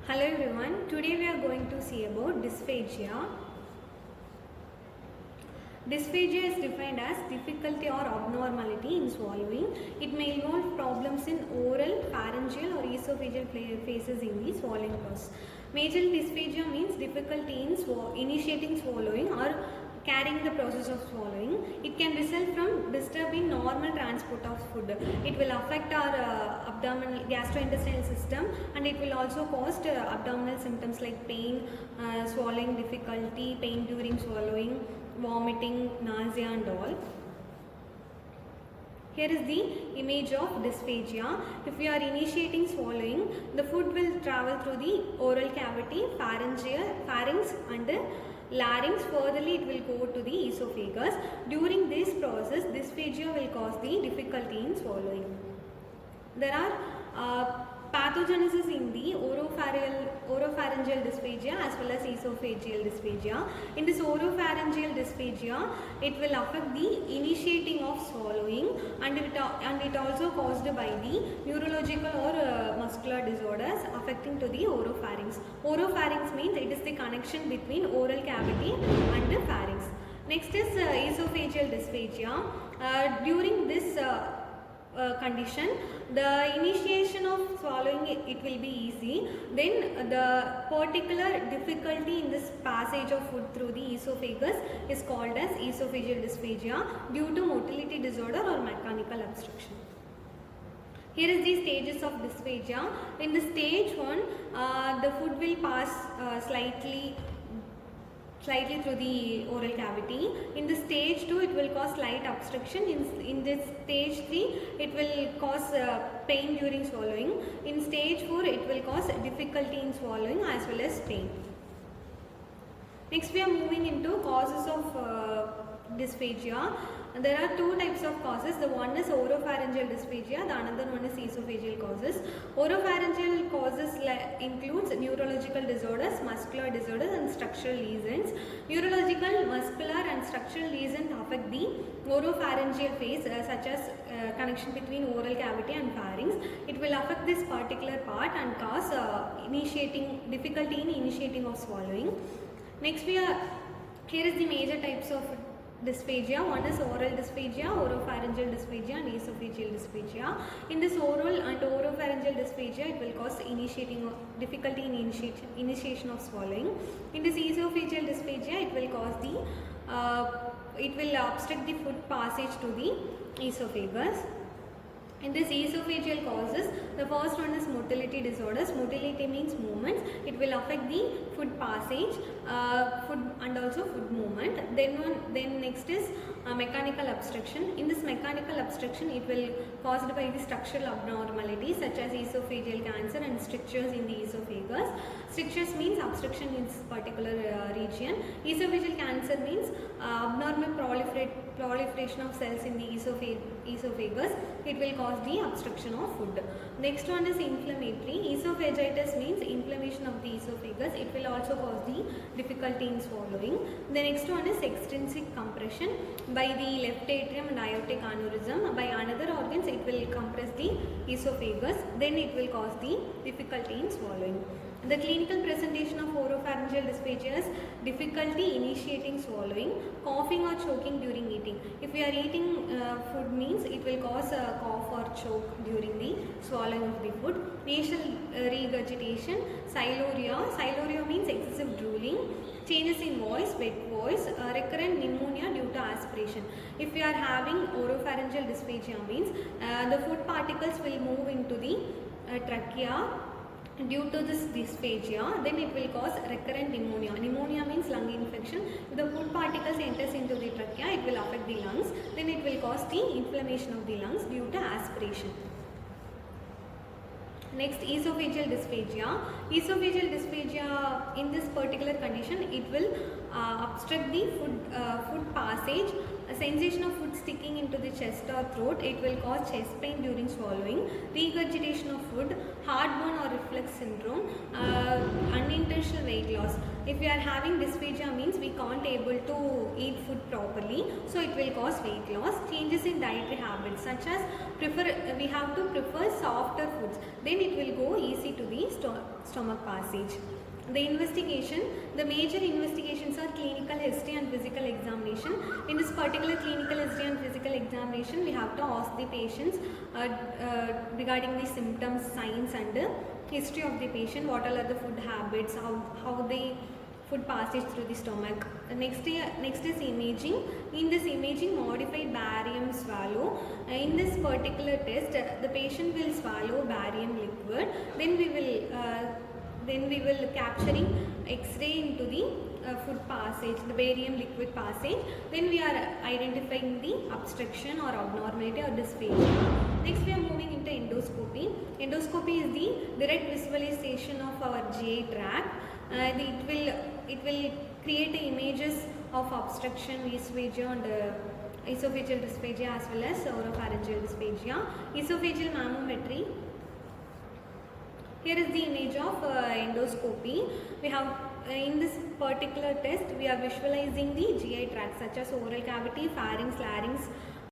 Hello everyone, today we are going to see about dysphagia. Dysphagia is defined as difficulty or abnormality in swallowing. It may involve problems in oral, pharyngeal or esophageal phases in the swallowing process. Major dysphagia means difficulty in initiating swallowing or carrying the process of swallowing. It can result from disturbing normal transport of food. It will affect our abdominal gastrointestinal system, and it will also cause abdominal symptoms like pain, swallowing difficulty, pain during swallowing, vomiting, nausea and all. Here is the image of dysphagia. If we are initiating swallowing, the food will travel through the oral cavity, pharynx and larynx. Furtherly, it will go to the esophagus. During this process, dysphagia will cause the difficulty in swallowing. There are pathogenesis in the oropharyngeal dysphagia as well as esophageal dysphagia. In this oropharyngeal dysphagia, it will affect the initiating of swallowing, and it also caused by the neurological or muscular disorders affecting to the oropharynx. Oropharynx means it is the connection between oral cavity and the pharynx. Next is esophageal dysphagia. During this condition, the initiation of swallowing it will be easy. Then the particular difficulty in this passage of food through the esophagus is called as esophageal dysphagia due to motility disorder or mechanical obstruction. Here is the stages of dysphagia. In the stage 1, the food will pass slightly through the oral cavity. In the stage 2, it will cause slight obstruction. In this stage 3, it will cause pain during swallowing. In stage 4, it will cause difficulty in swallowing as well as pain. Next, we are moving into causes of dysphagia. There are two types of causes. The one is oropharyngeal dysphagia, the another one is esophageal causes. Oropharyngeal causes includes neurological disorders, muscular disorders and structural lesions. Neurological, muscular and structural lesions affect the oropharyngeal phase such as connection between oral cavity and pharynx. It will affect this particular part and cause difficulty in initiating of swallowing. Next, here is the major types of dysphagia. One is oral dysphagia, oropharyngeal dysphagia and esophageal dysphagia. In this oral and oropharyngeal dysphagia, it will cause difficulty in initiation of swallowing. In this esophageal dysphagia, it will cause it will obstruct the food passage to the esophagus. In this esophageal causes, the first one is motility disorders. Motility means movements. It will affect the food passage, food and also food movement. Then next is mechanical obstruction. In this mechanical obstruction, it will caused by the structural abnormalities such as esophageal cancer and strictures in the esophagus. Strictures means obstruction in this particular region. Esophageal cancer means abnormal proliferation of cells in the esophagus. It will cause the obstruction of food. Next one is inflammatory. Esophagitis means inflammation of the esophagus. It will also cause the difficulty in swallowing. The next one is extrinsic compression by the left atrium and aortic aneurysm. By another organs, it will compress the esophagus. Then it will cause the difficulty in swallowing. The clinical presentation of oropharyngeal dysphagia is difficulty initiating swallowing, coughing or choking during eating. If we are eating food means it will cause a cough or choke during the swallowing of the food. Nasal regurgitation, siluria. Siluria means excessive drooling. Changes in voice, wet voice, recurrent pneumonia due to aspiration. If we are having oropharyngeal dysphagia means the food particles will move into the trachea. Due to this dysphagia, then it will cause recurrent pneumonia. Pneumonia means lung infection. If the food particles enters into the trachea, it will affect the lungs. Then it will cause the inflammation of the lungs due to aspiration. Next, esophageal dysphagia. Esophageal dysphagia, in this particular condition, it will obstruct the food passage. A sensation of food sticking into the chest or throat. It will cause chest pain during swallowing. Regurgitation of food, heartburn or reflux syndrome, unintentional weight loss. If we are having dysphagia means we can't able to eat food properly, so it will cause weight loss. Changes in dietary habits such as we have to prefer softer foods, then it will go easy to the stomach passage. The investigation, the major investigations are clinical history and physical examination. In this particular clinical history and physical examination, we have to ask the patients regarding the symptoms, signs and the history of the patient, what all are the food habits, how the food passage through the stomach. Next is imaging. In this imaging, modified barium swallow. In this particular test, the patient will swallow barium liquid. Then we will capturing X-ray into the food passage, the barium liquid passage. Then we are identifying the obstruction or abnormality or dysphagia. Next we are moving into endoscopy. Endoscopy is the direct visualization of our GI tract. It will create images of obstruction, esophageal and esophageal dysphagia as well as oropharyngeal dysphagia. Esophageal mammometry. Here is the image of endoscopy. We have in this particular test we are visualizing the GI tract such as oral cavity, pharynx, larynx,